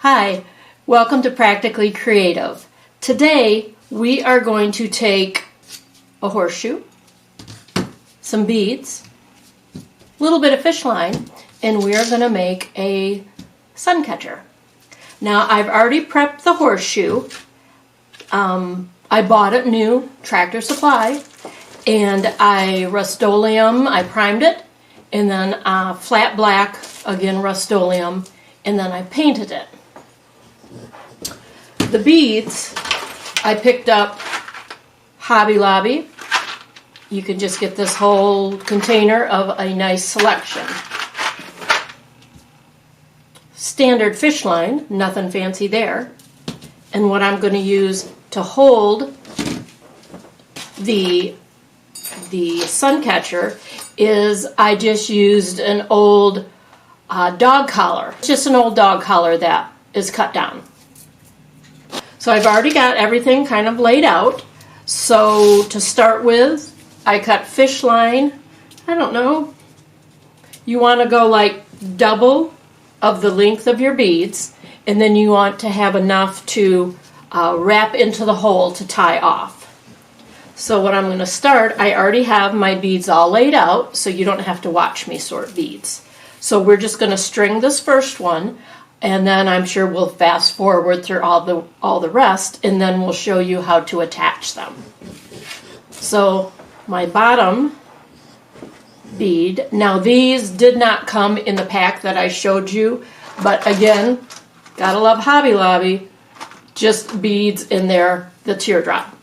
Hi, welcome to Practically Creative. Today we are going to take a horseshoe, some beads, a little bit of fish line, and we are going to make a sun catcher. Now I've already prepped the horseshoe. I bought it new, Tractor Supply, and I primed it, and then flat black, again Rust-Oleum, and then I painted it. The beads, I picked up Hobby Lobby. You can just get this whole container of a nice selection. Standard fish line, nothing fancy there. And what I'm going to use to hold the sun catcher is I just used an old dog collar. It's just an old dog collar that is cut down. So I've already got everything kind of laid out. So to start with, I cut fish line, I don't know, you want to go like double of the length of your beads, and then you want to have enough to wrap into the hole to tie off. So what I'm going to start, I already have my beads all laid out, so you don't have to watch me sort beads. So we're just going to string this first one, and then I'm sure we'll fast forward through all the rest, and then we'll show you how to attach them. So my bottom bead, now these did not come in the pack that I showed you, but again, gotta love Hobby Lobby, just beads in there, the teardrop.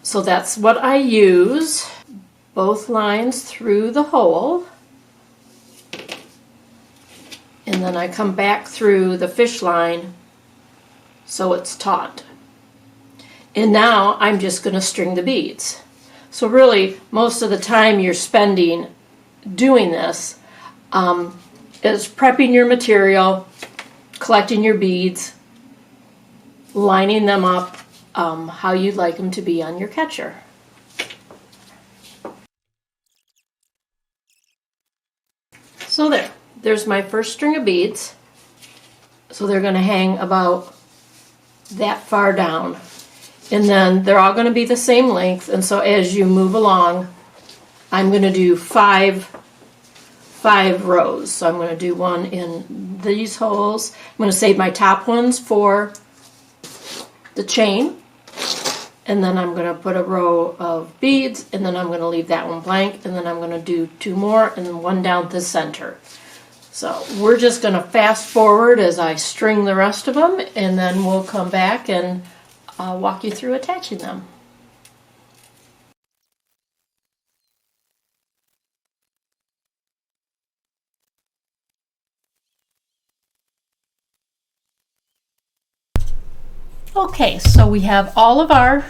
So that's what I use, both lines through the hole. And then I come back through the fish line so it's taut. And now I'm just going to string the beads. So really, most of the time you're spending doing this is prepping your material, collecting your beads, lining them up how you'd like them to be on your catcher. So there's my first string of beads. So they're going to hang about that far down. And then they're all going to be the same length. And so as you move along, I'm going to do five rows. So I'm going to do one in these holes. I'm going to save my top ones for the chain. And then I'm going to put a row of beads, and then I'm going to leave that one blank, and then I'm going to do two more and then one down the center. So we're just going to fast forward as I string the rest of them, and then we'll come back and walk you through attaching them. Okay, so we have all of our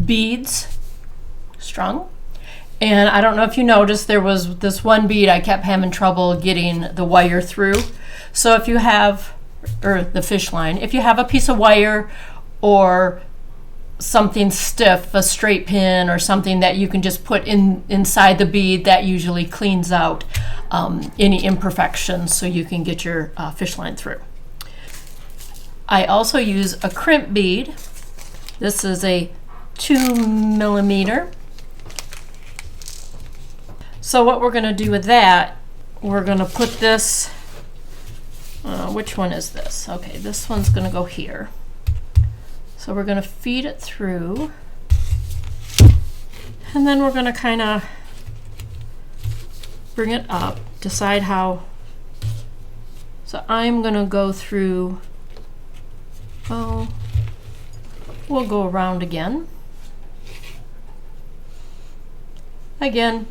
beads strung. And I don't know if you noticed, there was this one bead I kept having trouble getting the wire through. So if you have, or the fish line, if you have a piece of wire or something stiff, a straight pin or something that you can just put inside the bead, that usually cleans out any imperfections so you can get your fish line through. I also use a crimp bead. This is a 2mm. So what we're going to do with that, we're going to put this, which one is this? Okay, this one's going to go here. So we're going to feed it through, and then we're going to kind of bring it up, decide how. So I'm going to go through, we'll go around again. Again,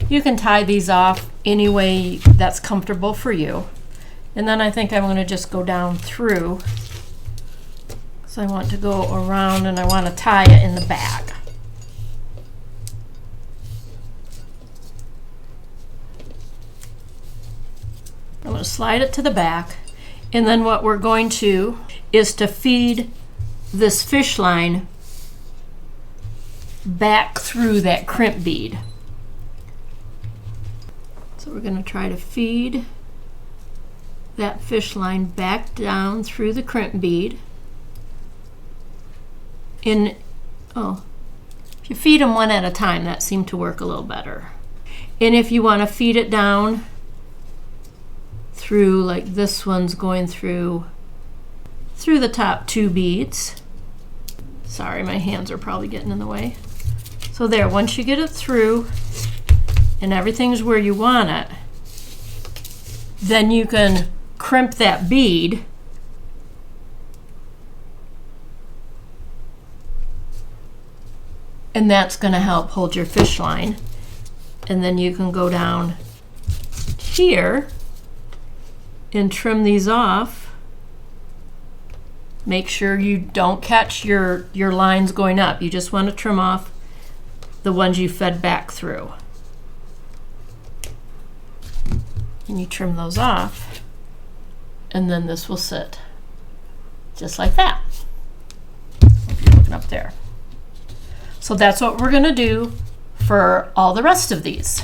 you can tie these off any way that's comfortable for you. And then I think I'm going to just go down through. So I want to go around and I want to tie it in the back. I'm going to slide it to the back. And then what we're going to is to feed this fish line back through that crimp bead. So we're going to try to feed that fish line back down through the crimp bead. If you feed them one at a time, that seemed to work a little better. And if you want to feed it down through, like this one's going through the top 2 beads. Sorry, my hands are probably getting in the way. So there, once you get it through and everything's where you want it, then you can crimp that bead and that's going to help hold your fish line. And then you can go down here and trim these off. Make sure you don't catch your lines going up. You just want to trim off the ones you fed back through. And you trim those off, and then this will sit just like that. If you're looking up there. So that's what we're going to do for all the rest of these.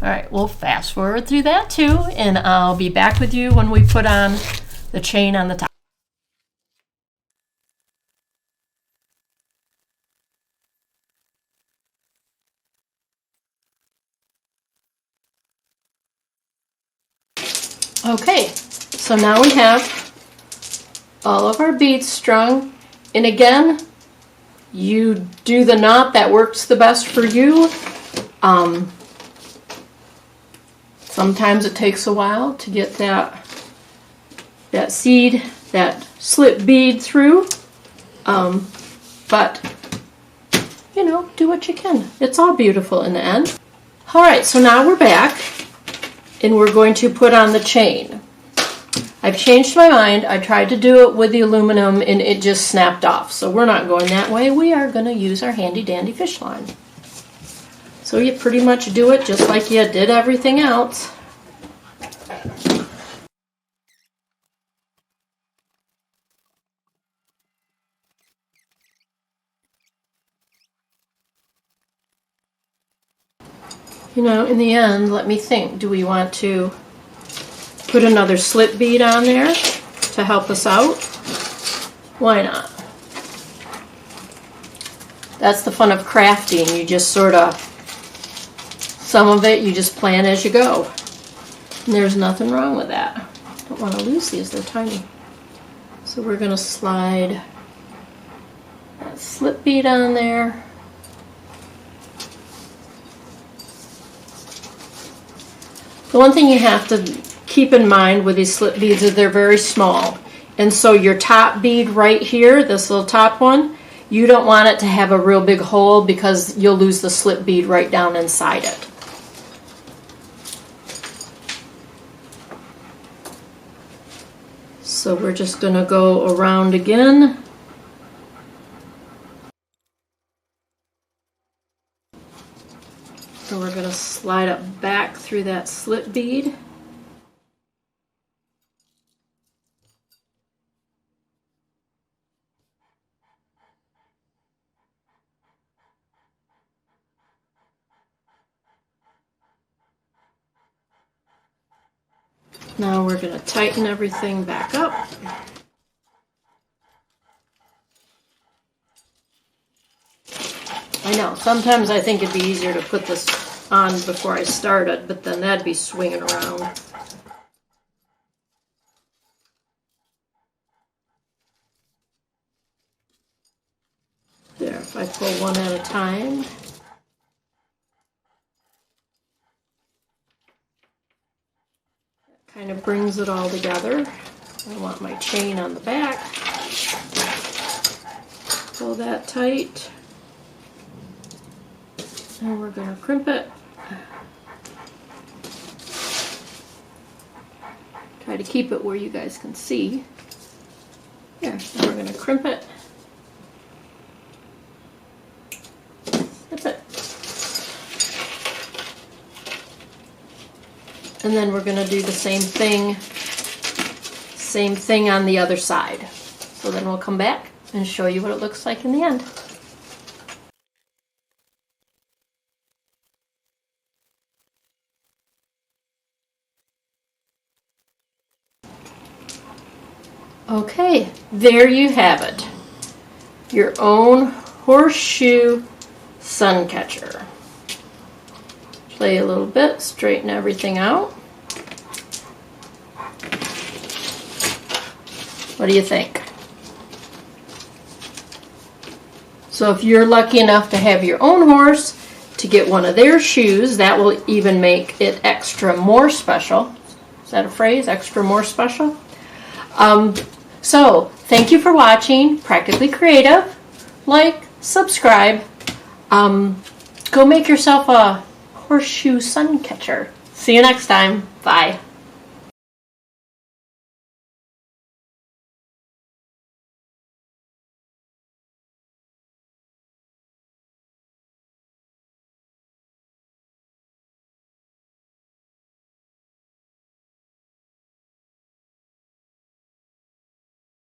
All right, we'll fast forward through that too, and I'll be back with you when we put on the chain on the top. Okay, so now we have all of our beads strung, and again, you do the knot that works the best for you. Sometimes it takes a while to get that slip bead through, but you know, do what you can. It's all beautiful in the end. All right, so now we're back. And we're going to put on the chain. I've changed my mind. I tried to do it with the aluminum and it just snapped off. So we're not going that way. We are going to use our handy dandy fish line. So you pretty much do it just like you did everything else. You know, in the end, let me think. Do we want to put another slip bead on there to help us out? Why not? That's the fun of crafting. You just sort of, some of it you just plan as you go. And there's nothing wrong with that. Don't want to lose these, they're tiny. So we're going to slide that slip bead on there. The one thing you have to keep in mind with these slip beads is they're very small. And so your top bead right here, this little top one, you don't want it to have a real big hole because you'll lose the slip bead right down inside it. So we're just going to go around again. So we're going to slide it back through that slip bead. Now we're going to tighten everything back up. I know, sometimes I think it'd be easier to put this on before I started, but then that'd be swinging around. There, if I pull one at a time. That kind of brings it all together. I want my chain on the back. Pull that tight. And we're going to crimp it. Try to keep it where you guys can see. There, and we're going to crimp it. That's it. And then we're going to do the same thing on the other side. So then we'll come back and show you what it looks like in the end. Okay, there you have it. Your own Horseshoe Sun Catcher. Play a little bit, straighten everything out. What do you think? So if you're lucky enough to have your own horse, to get one of their shoes, that will even make it extra more special. Is that a phrase? Extra more special? So thank you for watching Practically Creative. Like, subscribe. Go make yourself a Horseshoe Sun Catcher. See you next time. Bye.